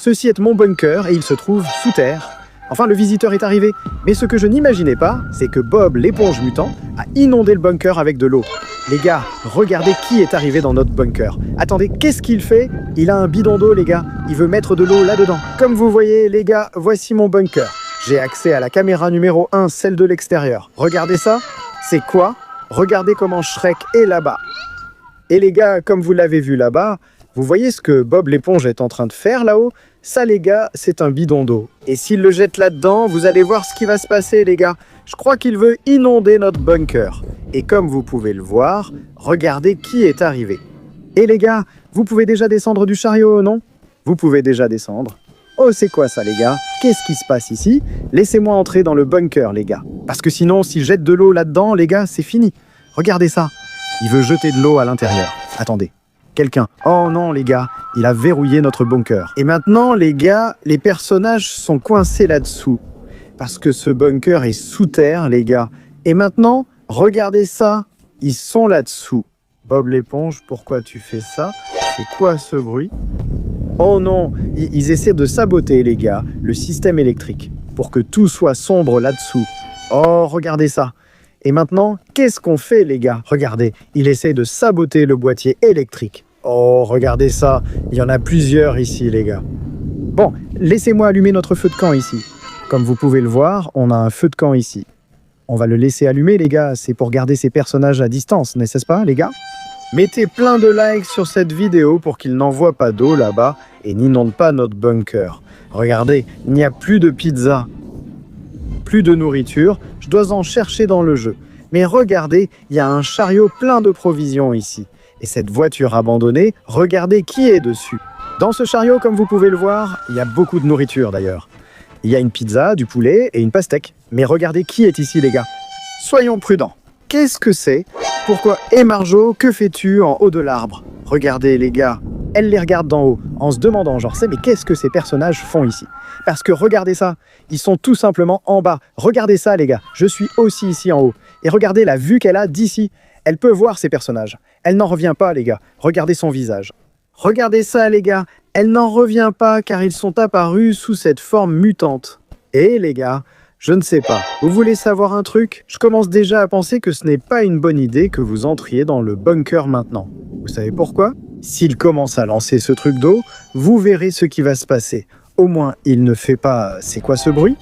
Ceci est mon bunker et il se trouve sous terre. Enfin, le visiteur est arrivé. Mais ce que je n'imaginais pas, c'est que Bob, l'éponge mutant, a inondé le bunker avec de l'eau. Les gars, regardez qui est arrivé dans notre bunker. Attendez, qu'est-ce qu'il fait? Il a un bidon d'eau, les gars. Il veut mettre de l'eau là-dedans. Comme vous voyez, les gars, voici mon bunker. J'ai accès à la caméra numéro 1, celle de l'extérieur. Regardez ça. C'est quoi? Regardez comment Shrek est là-bas. Et les gars, comme vous l'avez vu là-bas, vous voyez ce que Bob l'éponge est en train de faire là-haut? Ça, les gars, c'est un bidon d'eau. Et s'il le jette là-dedans, vous allez voir ce qui va se passer, les gars. Je crois qu'il veut inonder notre bunker. Et comme vous pouvez le voir, regardez qui est arrivé. Et les gars, vous pouvez déjà descendre du chariot, non? Vous pouvez déjà descendre. Oh, c'est quoi ça, les gars? Qu'est-ce qui se passe ici? Laissez-moi entrer dans le bunker, les gars. Parce que sinon, s'il jette de l'eau là-dedans, les gars, c'est fini. Regardez ça. Il veut jeter de l'eau à l'intérieur. Attendez. Quelqu'un. Oh non, les gars, il a verrouillé notre bunker. Et maintenant, les gars, les personnages sont coincés là-dessous. Parce que ce bunker est sous terre, les gars. Et maintenant, regardez ça. Ils sont là-dessous. Bob l'éponge, pourquoi tu fais ça? C'est quoi ce bruit? Oh non, ils essaient de saboter, les gars, le système électrique. Pour que tout soit sombre là-dessous. Oh, regardez ça. Et maintenant, qu'est-ce qu'on fait, les gars? Regardez, il essaie de saboter le boîtier électrique. Oh, regardez ça. Il y en a plusieurs ici, les gars. Bon, laissez-moi allumer notre feu de camp ici. Comme vous pouvez le voir, on a un feu de camp ici. On va le laisser allumer, les gars. C'est pour garder ces personnages à distance, n'est-ce pas, les gars? Mettez plein de likes sur cette vidéo pour qu'il n'envoie pas d'eau là-bas et n'inonde pas notre bunker. Regardez, il n'y a plus de pizza. Plus de nourriture, je dois en chercher dans le jeu. Mais regardez, il y a un chariot plein de provisions ici. Et cette voiture abandonnée, regardez qui est dessus. Dans ce chariot, comme vous pouvez le voir, il y a beaucoup de nourriture d'ailleurs. Il y a une pizza, du poulet et une pastèque. Mais regardez qui est ici, les gars. Soyons prudents. Qu'est-ce que c'est? Pourquoi? Et Marjo, que fais-tu en haut de l'arbre? Regardez, les gars. Elle les regarde d'en haut, en se demandant, genre, mais qu'est-ce que ces personnages font ici? Parce que regardez ça, ils sont tout simplement en bas. Regardez ça, les gars, je suis aussi ici en haut. Et regardez la vue qu'elle a d'ici. Elle peut voir ces personnages. Elle n'en revient pas, les gars. Regardez son visage. Regardez ça, les gars. Elle n'en revient pas car ils sont apparus sous cette forme mutante. Et les gars, je ne sais pas. Vous voulez savoir un truc? Je commence déjà à penser que ce n'est pas une bonne idée que vous entriez dans le bunker maintenant. Vous savez pourquoi? S'il commence à lancer ce truc d'eau, vous verrez ce qui va se passer. Au moins, il ne fait pas... C'est quoi ce bruit?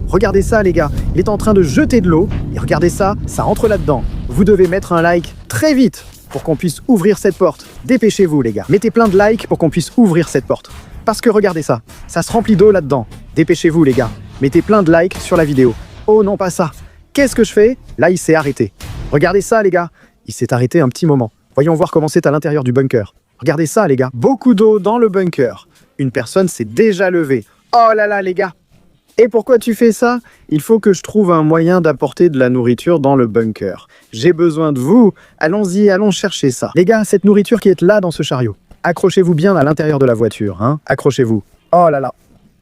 Regardez ça, les gars. Il est en train de jeter de l'eau. Et regardez ça, ça entre là-dedans. Vous devez mettre un like très vite pour qu'on puisse ouvrir cette porte. Dépêchez-vous, les gars. Mettez plein de likes pour qu'on puisse ouvrir cette porte. Parce que regardez ça, ça se remplit d'eau là-dedans. Dépêchez-vous, les gars. Mettez plein de likes sur la vidéo. Oh non, pas ça. Qu'est-ce que je fais? Là, il s'est arrêté. Regardez ça, les gars. Il s'est arrêté un petit moment. Voyons voir comment c'est à l'intérieur du bunker. Regardez ça, les gars. Beaucoup d'eau dans le bunker. Une personne s'est déjà levée. Oh là là, les gars. Et pourquoi tu fais ça? Il faut que je trouve un moyen d'apporter de la nourriture dans le bunker. J'ai besoin de vous. Allons-y, allons chercher ça. Les gars, cette nourriture qui est là dans ce chariot. Accrochez-vous bien à l'intérieur de la voiture, hein. Accrochez-vous. Oh là là.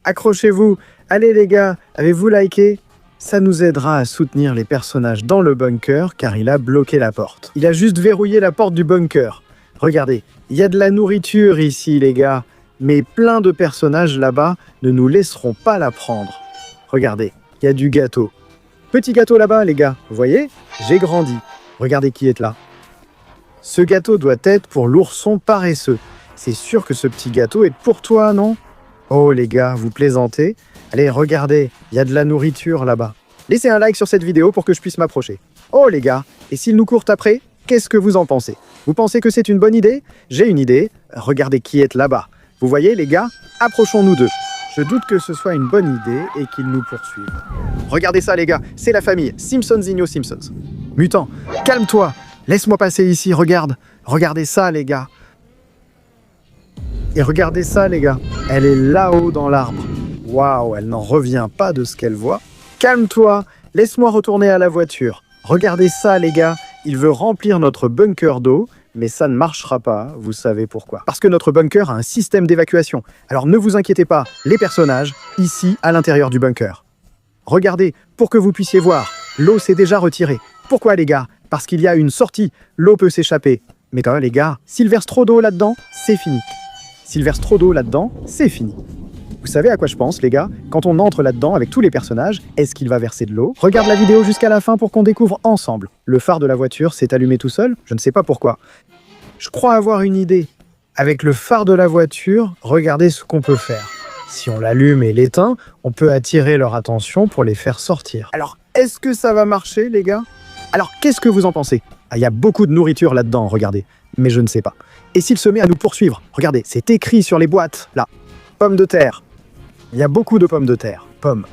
Accrochez-vous. Allez, les gars, avez-vous liké? Ça nous aidera à soutenir les personnages dans le bunker car il a bloqué la porte. Il a juste verrouillé la porte du bunker. Regardez, il y a de la nourriture ici, les gars. Mais plein de personnages là-bas ne nous laisseront pas la prendre. Regardez, il y a du gâteau. Petit gâteau là-bas, les gars. Vous voyez? J'ai grandi. Regardez qui est là. Ce gâteau doit être pour l'ourson paresseux. C'est sûr que ce petit gâteau est pour toi, non? Oh, les gars, vous plaisantez? Allez, regardez, il y a de la nourriture là-bas. Laissez un like sur cette vidéo pour que je puisse m'approcher. Oh, les gars, et s'ils nous courent après, qu'est-ce que vous en pensez? Vous pensez que c'est une bonne idée? J'ai une idée. Regardez qui est là-bas. Vous voyez, les gars? Approchons-nous d'eux. Je doute que ce soit une bonne idée et qu'ils nous poursuivent. Regardez ça, les gars. C'est la famille Simpsonzinho Simpsons. Mutant, calme-toi. Laisse-moi passer ici, regarde. Regardez ça, les gars. Et regardez ça, les gars. Elle est là-haut dans l'arbre. Waouh, elle n'en revient pas de ce qu'elle voit. Calme-toi. Laisse-moi retourner à la voiture. Regardez ça, les gars. Il veut remplir notre bunker d'eau. Mais ça ne marchera pas, vous savez pourquoi. Parce que notre bunker a un système d'évacuation. Alors ne vous inquiétez pas, les personnages, ici, à l'intérieur du bunker. Regardez, pour que vous puissiez voir, l'eau s'est déjà retirée. Pourquoi, les gars? Parce qu'il y a une sortie, l'eau peut s'échapper. Mais quand même, les gars, s'il verse trop d'eau là-dedans, c'est fini. S'il verse trop d'eau là-dedans, c'est fini. Vous savez à quoi je pense, les gars? Quand on entre là-dedans avec tous les personnages, est-ce qu'il va verser de l'eau? Regarde la vidéo jusqu'à la fin pour qu'on découvre ensemble. Le phare de la voiture s'est allumé tout seul? Je ne sais pas pourquoi. Je crois avoir une idée. Avec le phare de la voiture, regardez ce qu'on peut faire. Si on l'allume et l'éteint, on peut attirer leur attention pour les faire sortir. Alors, est-ce que ça va marcher, les gars? Alors, qu'est-ce que vous en pensez? Ah, il y a beaucoup de nourriture là-dedans, regardez. Mais je ne sais pas. Et s'il se met à nous poursuivre? Regardez, c'est écrit sur les boîtes, là. Pommes de terre. Il y a beaucoup de pommes de terre. Pommes.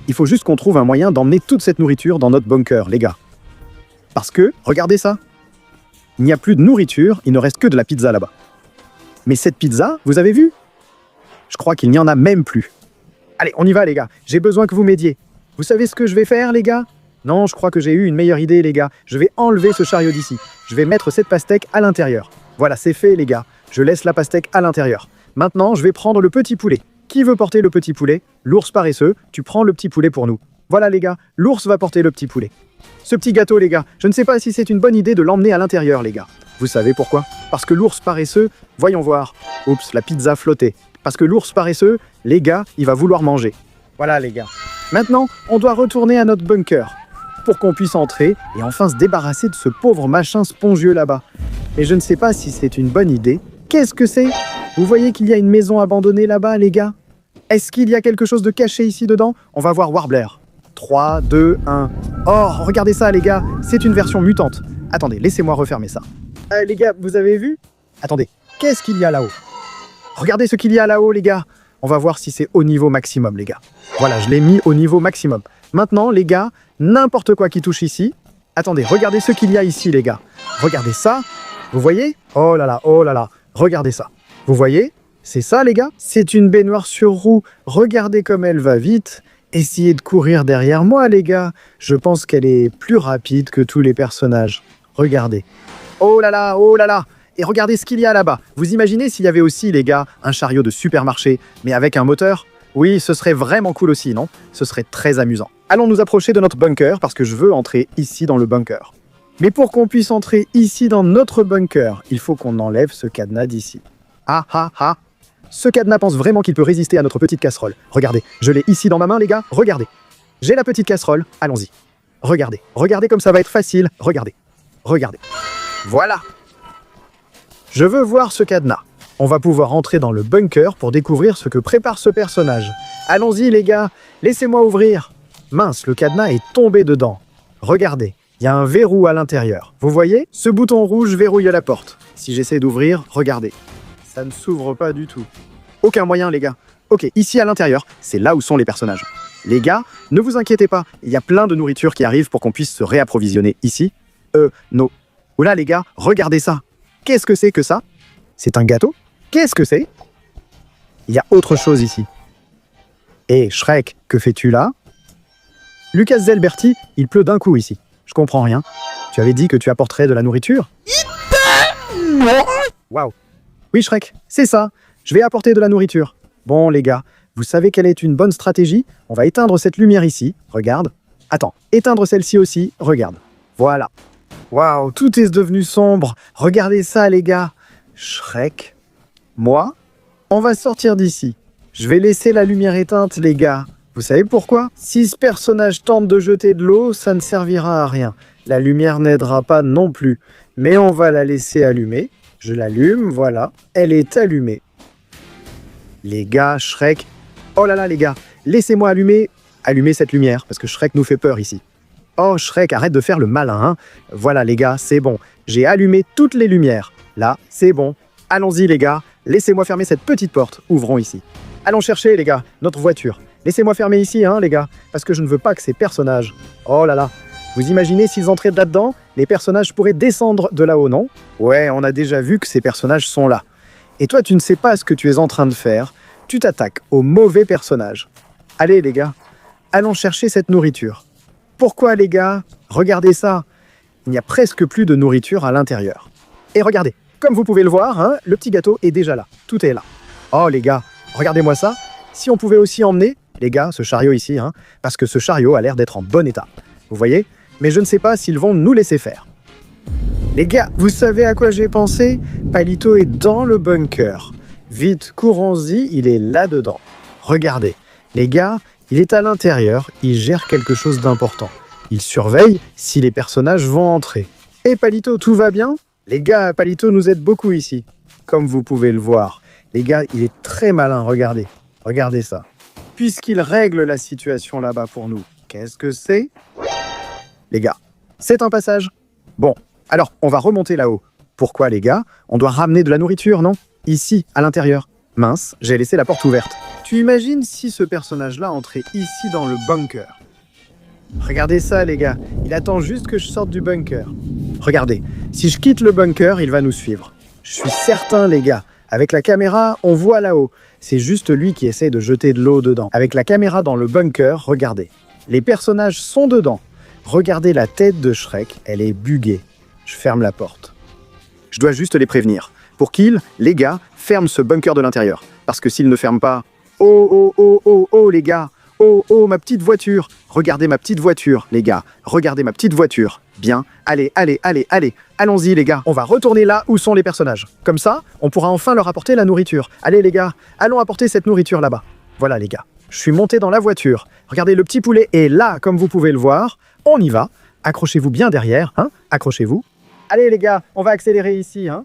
Il faut juste qu'on trouve un moyen d'emmener toute cette nourriture dans notre bunker, les gars. Parce que, regardez ça. Il n'y a plus de nourriture, il ne reste que de la pizza là-bas. Mais cette pizza, vous avez vu? Je crois qu'il n'y en a même plus. Allez, on y va, les gars. J'ai besoin que vous m'aidiez. Vous savez ce que je vais faire, les gars? Non, je crois que j'ai eu une meilleure idée, les gars. Je vais enlever ce chariot d'ici. Je vais mettre cette pastèque à l'intérieur. Voilà, c'est fait, les gars. Je laisse la pastèque à l'intérieur. Maintenant, je vais prendre le petit poulet. Qui veut porter le petit poulet? L'ours paresseux, tu prends le petit poulet pour nous. Voilà, les gars, l'ours va porter le petit poulet. Ce petit gâteau, les gars, je ne sais pas si c'est une bonne idée de l'emmener à l'intérieur, les gars. Vous savez pourquoi? Parce que l'ours paresseux, voyons voir. Oups, la pizza flottait. Parce que l'ours paresseux, les gars, il va vouloir manger. Voilà, les gars. Maintenant, on doit retourner à notre bunker pour qu'on puisse entrer et enfin se débarrasser de ce pauvre machin spongieux là-bas. Mais je ne sais pas si c'est une bonne idée. Qu'est-ce que c'est? Vous voyez qu'il y a une maison abandonnée là-bas, les gars? Est-ce qu'il y a quelque chose de caché ici dedans? On va voir Warbler. 3, 2, 1. Oh, regardez ça, les gars. C'est une version mutante. Attendez, laissez-moi refermer ça. Les gars, vous avez vu? Attendez, qu'est-ce qu'il y a là-haut? Regardez ce qu'il y a là-haut, les gars. On va voir si c'est au niveau maximum, les gars. Voilà, je l'ai mis au niveau maximum. Maintenant, les gars, n'importe quoi qui touche ici. Attendez, regardez ce qu'il y a ici, les gars. Regardez ça. Vous voyez? Oh là là, oh là là. Regardez ça. Vous voyez? C'est ça, les gars? C'est une baignoire sur roue. Regardez comme elle va vite. Essayez de courir derrière moi, les gars. Je pense qu'elle est plus rapide que tous les personnages. Regardez. Oh là là, oh là là. Et regardez ce qu'il y a là-bas. Vous imaginez s'il y avait aussi, les gars, un chariot de supermarché, mais avec un moteur? Oui, ce serait vraiment cool aussi, non? Ce serait très amusant. Allons nous approcher de notre bunker, parce que je veux entrer ici dans le bunker. Mais pour qu'on puisse entrer ici dans notre bunker, il faut qu'on enlève ce cadenas d'ici. Ah ah ah! Ce cadenas pense vraiment qu'il peut résister à notre petite casserole. Regardez, je l'ai ici dans ma main, les gars. Regardez. J'ai la petite casserole. Allons-y. Regardez. Regardez comme ça va être facile. Regardez. Regardez. Voilà. Je veux voir ce cadenas. On va pouvoir entrer dans le bunker pour découvrir ce que prépare ce personnage. Allons-y, les gars. Laissez-moi ouvrir. Mince, le cadenas est tombé dedans. Regardez. Il y a un verrou à l'intérieur. Vous voyez? Ce bouton rouge verrouille la porte. Si j'essaie d'ouvrir, regardez. Ça ne s'ouvre pas du tout. Aucun moyen, les gars. Ok, ici à l'intérieur, c'est là où sont les personnages. Les gars, ne vous inquiétez pas, il y a plein de nourriture qui arrive pour qu'on puisse se réapprovisionner ici. Non. Oula, les gars, regardez ça. Qu'est-ce que c'est que ça? C'est un gâteau? Qu'est-ce que c'est? Il y a autre chose ici. Et Shrek, que fais-tu là? Lucas Zelberti, il pleut d'un coup ici. Je comprends rien. Tu avais dit que tu apporterais de la nourriture? Waouh. Oui, Shrek, c'est ça. Je vais apporter de la nourriture. Bon, les gars, vous savez quelle est une bonne stratégie? On va éteindre cette lumière ici. Regarde. Attends, éteindre celle-ci aussi. Regarde. Voilà. Waouh, tout est devenu sombre. Regardez ça, les gars. Shrek, moi, on va sortir d'ici. Je vais laisser la lumière éteinte, les gars. Vous savez pourquoi? Si ce personnage tente de jeter de l'eau, ça ne servira à rien. La lumière n'aidera pas non plus. Mais on va la laisser allumer. Je l'allume, voilà. Elle est allumée. Les gars, Shrek... Oh là là, les gars, laissez-moi allumer cette lumière, parce que Shrek nous fait peur ici. Oh, Shrek, arrête de faire le malin, hein. Voilà, les gars, c'est bon. J'ai allumé toutes les lumières. Là, c'est bon. Allons-y, les gars. Laissez-moi fermer cette petite porte. Ouvrons ici. Allons chercher, les gars, notre voiture. Laissez-moi fermer ici, hein, les gars, parce que je ne veux pas que ces personnages... Oh là là. Vous imaginez s'ils entraient là-dedans, les personnages pourraient descendre de là-haut, non? Ouais, on a déjà vu que ces personnages sont là. Et toi, tu ne sais pas ce que tu es en train de faire. Tu t'attaques aux mauvais personnages. Allez, les gars, allons chercher cette nourriture. Pourquoi, les gars? Regardez ça. Il n'y a presque plus de nourriture à l'intérieur. Et regardez, comme vous pouvez le voir, hein, le petit gâteau est déjà là. Tout est là. Oh, les gars, regardez-moi ça. Si on pouvait aussi emmener, les gars, ce chariot ici, hein, parce que ce chariot a l'air d'être en bon état. Vous voyez? Mais je ne sais pas s'ils vont nous laisser faire. Les gars, vous savez à quoi j'ai pensé? Palito est dans le bunker. Vite, courons-y, il est là-dedans. Regardez, les gars, il est à l'intérieur, il gère quelque chose d'important. Il surveille si les personnages vont entrer. Et Palito, tout va bien? Les gars, Palito nous aide beaucoup ici. Comme vous pouvez le voir. Les gars, il est très malin, regardez. Regardez ça. Puisqu'il règle la situation là-bas pour nous. Qu'est-ce que c'est? Les gars, c'est un passage. Bon, alors, on va remonter là-haut. Pourquoi, les gars? On doit ramener de la nourriture, non? Ici, à l'intérieur. Mince, j'ai laissé la porte ouverte. Tu imagines si ce personnage-là entrait ici dans le bunker? Regardez ça, les gars. Il attend juste que je sorte du bunker. Regardez, si je quitte le bunker, il va nous suivre. Je suis certain, les gars. Avec la caméra, on voit là-haut. C'est juste lui qui essaie de jeter de l'eau dedans. Avec la caméra dans le bunker, regardez. Les personnages sont dedans. Regardez la tête de Shrek, elle est buggée. Je ferme la porte. Je dois juste les prévenir. Pour qu'ils, les gars, ferment ce bunker de l'intérieur. Parce que s'ils ne ferment pas... Oh, les gars. Oh, ma petite voiture. Regardez ma petite voiture, les gars. Regardez ma petite voiture. Bien. Allez. Allons-y, les gars. On va retourner là où sont les personnages. Comme ça, on pourra enfin leur apporter la nourriture. Allez, les gars. Allons apporter cette nourriture là-bas. Voilà, les gars. Je suis monté dans la voiture. Regardez, le petit poulet est là, comme vous pouvez le voir. On y va. Accrochez-vous bien derrière, hein. Accrochez-vous. Allez, les gars, on va accélérer ici, hein.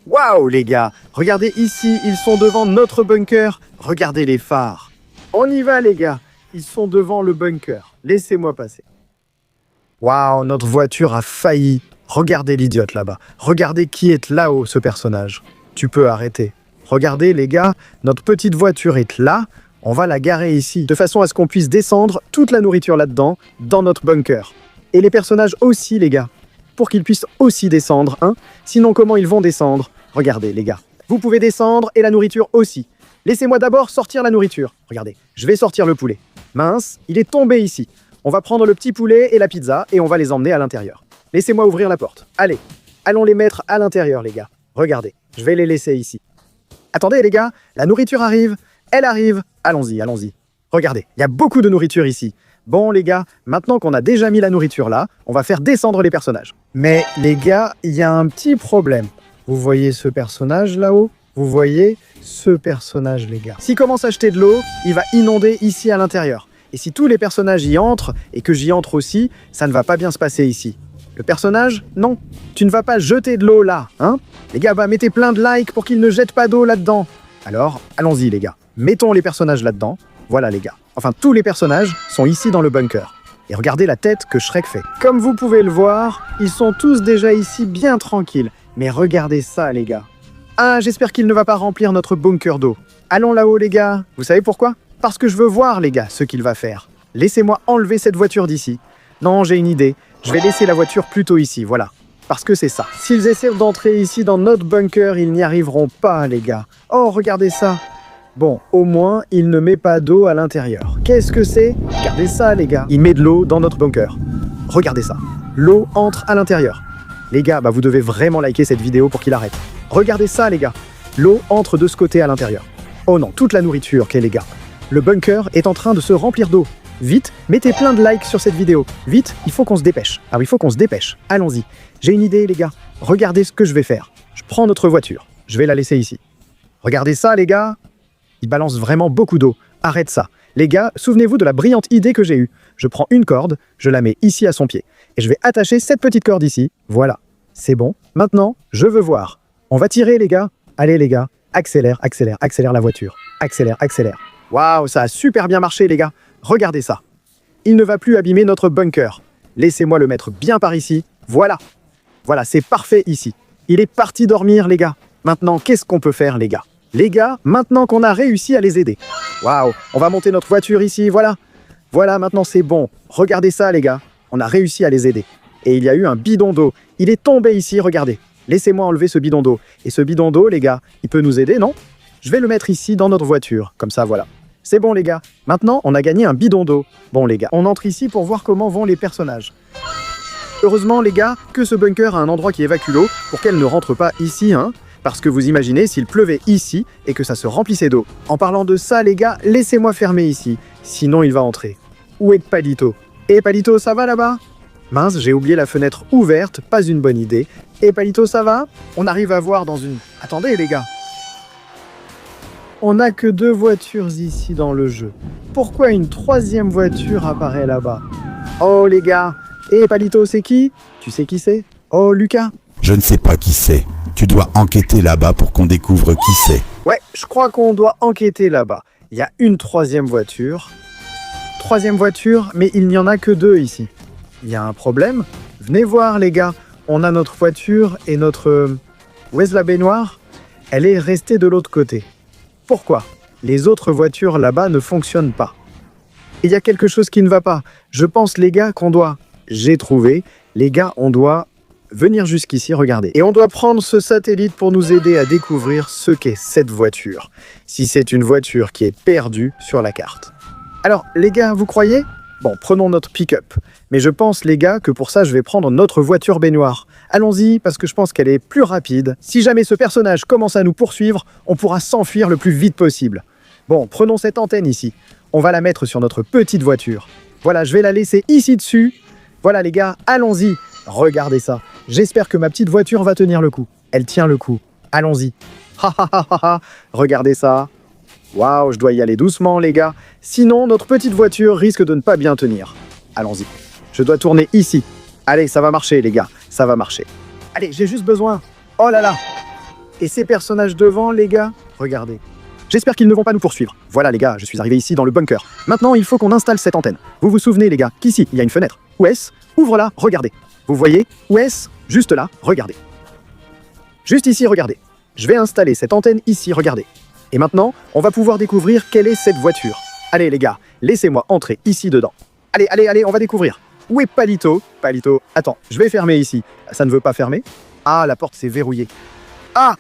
Waouh, les gars. Regardez ici, ils sont devant notre bunker. Regardez les phares. On y va, les gars. Ils sont devant le bunker. Laissez-moi passer. Waouh, notre voiture a failli. Regardez l'idiote là-bas. Regardez qui est là-haut, ce personnage. Tu peux arrêter. Regardez, les gars, notre petite voiture est là. On va la garer ici, de façon à ce qu'on puisse descendre toute la nourriture là-dedans, dans notre bunker. Et les personnages aussi, les gars. Pour qu'ils puissent aussi descendre, hein. Sinon, comment ils vont descendre? Regardez, les gars. Vous pouvez descendre et la nourriture aussi. Laissez-moi d'abord sortir la nourriture. Regardez, je vais sortir le poulet. Mince, il est tombé ici. On va prendre le petit poulet et la pizza et on va les emmener à l'intérieur. Laissez-moi ouvrir la porte. Allez, allons les mettre à l'intérieur, les gars. Regardez, je vais les laisser ici. Attendez, les gars, la nourriture arrive. Elle arrive. Allons-y. Regardez, il y a beaucoup de nourriture ici. Bon, les gars, maintenant qu'on a déjà mis la nourriture là, on va faire descendre les personnages. Mais, les gars, il y a un petit problème. Vous voyez ce personnage là-haut? Vous voyez ce personnage, les gars. S'il commence à jeter de l'eau, il va inonder ici à l'intérieur. Et si tous les personnages y entrent, et que j'y entre aussi, ça ne va pas bien se passer ici. Le personnage, non. Tu ne vas pas jeter de l'eau là, hein? Les gars, bah mettez plein de likes pour qu'ils ne jettent pas d'eau là-dedans. Alors, allons-y, les gars. Mettons les personnages là-dedans. Voilà, les gars. Enfin, tous les personnages sont ici dans le bunker. Et regardez la tête que Shrek fait. Comme vous pouvez le voir, ils sont tous déjà ici bien tranquilles. Mais regardez ça, les gars. Ah, j'espère qu'il ne va pas remplir notre bunker d'eau. Allons là-haut, les gars. Vous savez pourquoi? Parce que je veux voir, les gars, ce qu'il va faire. Laissez-moi enlever cette voiture d'ici. Non, j'ai une idée. Je vais laisser la voiture plutôt ici, voilà. Parce que c'est ça. S'ils essaient d'entrer ici dans notre bunker, ils n'y arriveront pas, les gars. Oh, regardez ça. Bon, au moins, il ne met pas d'eau à l'intérieur. Qu'est-ce que c'est? Regardez ça, les gars. Il met de l'eau dans notre bunker. Regardez ça. L'eau entre à l'intérieur. Les gars, bah vous devez vraiment liker cette vidéo pour qu'il arrête. Regardez ça, les gars. L'eau entre de ce côté à l'intérieur. Oh non, toute la nourriture, les gars. Le bunker est en train de se remplir d'eau. Vite, mettez plein de likes sur cette vidéo. Vite, il faut qu'on se dépêche. Ah oui, il faut qu'on se dépêche. Allons-y. J'ai une idée, les gars. Regardez ce que je vais faire. Je prends notre voiture. Je vais la laisser ici. Regardez ça, les gars. Il balance vraiment beaucoup d'eau. Arrête ça. Les gars, souvenez-vous de la brillante idée que j'ai eue. Je prends une corde, je la mets ici à son pied. Et je vais attacher cette petite corde ici. Voilà. C'est bon. Maintenant, je veux voir. On va tirer, les gars. Allez, les gars. Accélère la voiture. Accélère. Waouh, ça a super bien marché, les gars. Regardez ça. Il ne va plus abîmer notre bunker. Laissez-moi le mettre bien par ici. Voilà. Voilà, c'est parfait ici. Il est parti dormir, les gars. Maintenant, qu'est-ce qu'on peut faire, les gars? Les gars, maintenant qu'on a réussi à les aider. Waouh, on va monter notre voiture ici, voilà. Voilà, maintenant c'est bon. Regardez ça, les gars. On a réussi à les aider. Et il y a eu un bidon d'eau. Il est tombé ici, regardez. Laissez-moi enlever ce bidon d'eau. Et ce bidon d'eau, les gars, il peut nous aider, non? Je vais le mettre ici dans notre voiture. Comme ça, voilà. C'est bon, les gars. Maintenant, on a gagné un bidon d'eau. Bon, les gars, on entre ici pour voir comment vont les personnages. Heureusement, les gars, que ce bunker a un endroit qui évacue l'eau pour qu'elle ne rentre pas ici, hein. Parce que vous imaginez s'il pleuvait ici et que ça se remplissait d'eau. En parlant de ça, les gars, laissez-moi fermer ici. Sinon, il va entrer. Où est Palito? Et Palito, ça va là-bas? Mince, j'ai oublié la fenêtre ouverte, pas une bonne idée. Et Palito, ça va? On arrive à voir dans une... Attendez, les gars. On n'a que 2 voitures ici dans le jeu. Pourquoi une 3e voiture apparaît là-bas? Oh les gars, Palito, c'est qui? Tu sais qui c'est? Oh Lucas? Je ne sais pas qui c'est. Tu dois enquêter là-bas pour qu'on découvre qui c'est. Ouais, je crois qu'on doit enquêter là-bas. Il y a une 3e voiture. 3e voiture, mais il n'y en a que 2 ici. Il y a un problème? Venez voir les gars, on a notre voiture et notre... Où est-ce la baignoire? Elle est restée de l'autre côté. Pourquoi? Les autres voitures là-bas ne fonctionnent pas. Il y a quelque chose qui ne va pas. Je pense les gars qu'on doit... J'ai trouvé. Les gars, on doit venir jusqu'ici, regardez. Et on doit prendre ce satellite pour nous aider à découvrir ce qu'est cette voiture. Si c'est une voiture qui est perdue sur la carte. Alors, les gars, vous croyez? Bon, prenons notre pick-up. Mais je pense, les gars, que pour ça, je vais prendre notre voiture baignoire. Allons-y, parce que je pense qu'elle est plus rapide. Si jamais ce personnage commence à nous poursuivre, on pourra s'enfuir le plus vite possible. Bon, prenons cette antenne ici. On va la mettre sur notre petite voiture. Voilà, je vais la laisser ici dessus. Voilà, les gars, allons-y. Regardez ça. J'espère que ma petite voiture va tenir le coup. Elle tient le coup. Allons-y. Ha ha ha ha ha. Regardez ça. Waouh, je dois y aller doucement, les gars. Sinon, notre petite voiture risque de ne pas bien tenir. Allons-y. Je dois tourner ici. Allez, ça va marcher, les gars. Ça va marcher. Allez, j'ai juste besoin... Oh là là! Et ces personnages devant, les gars, regardez. J'espère qu'ils ne vont pas nous poursuivre. Voilà, les gars, je suis arrivé ici dans le bunker. Maintenant, il faut qu'on installe cette antenne. Vous vous souvenez, les gars, qu'ici, il y a une fenêtre. Où est-ce? Ouvre-la, regardez. Vous voyez? Où est-ce? Juste là, regardez. Juste ici, regardez. Je vais installer cette antenne ici, regardez. Et maintenant, on va pouvoir découvrir quelle est cette voiture. Allez, les gars, laissez-moi entrer ici dedans. Allez, allez, allez, on va découvrir. Où est Palito? Palito, attends, je vais fermer ici. Ça ne veut pas fermer? Ah, la porte s'est verrouillée. Ah!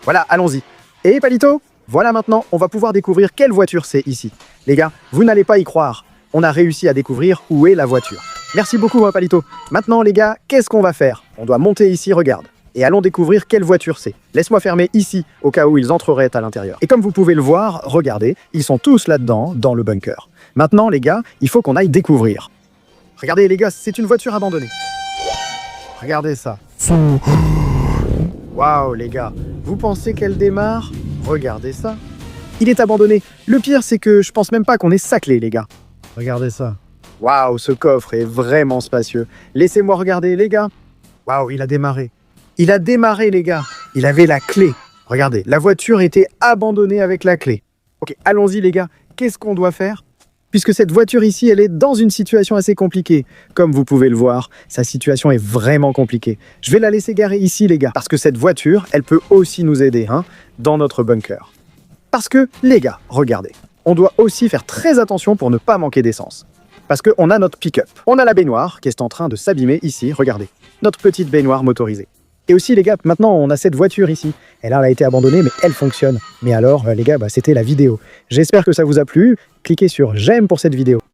Voilà, allons-y. Et Palito? Voilà maintenant, on va pouvoir découvrir quelle voiture c'est ici. Les gars, vous n'allez pas y croire. On a réussi à découvrir où est la voiture. Merci beaucoup, Palito. Maintenant, les gars, qu'est-ce qu'on va faire? On doit monter ici, regarde. Et allons découvrir quelle voiture c'est. Laisse-moi fermer ici, au cas où ils entreraient à l'intérieur. Et comme vous pouvez le voir, regardez, ils sont tous là-dedans, dans le bunker. Maintenant, les gars, il faut qu'on aille découvrir. Regardez, les gars, c'est une voiture abandonnée. Regardez ça. Waouh, les gars, vous pensez qu'elle démarre? Regardez ça. Il est abandonné. Le pire, c'est que je pense même pas qu'on ait sa clé, les gars. Regardez ça. Waouh, ce coffre est vraiment spacieux. Laissez-moi regarder, les gars. Waouh, il a démarré. Il a démarré, les gars. Il avait la clé. Regardez, la voiture était abandonnée avec la clé. Ok, allons-y, les gars. Qu'est-ce qu'on doit faire? Puisque cette voiture ici, elle est dans une situation assez compliquée. Comme vous pouvez le voir, sa situation est vraiment compliquée. Je vais la laisser garer ici, les gars. Parce que cette voiture, elle peut aussi nous aider, dans notre bunker. Parce que, les gars, regardez. On doit aussi faire très attention pour ne pas manquer d'essence. Parce qu'on a notre pick-up. On a la baignoire qui est en train de s'abîmer ici, regardez. Notre petite baignoire motorisée. Et aussi, les gars, maintenant, on a cette voiture ici. Elle a été abandonnée, mais elle fonctionne. Mais alors, les gars, c'était la vidéo. J'espère que ça vous a plu. Cliquez sur j'aime pour cette vidéo.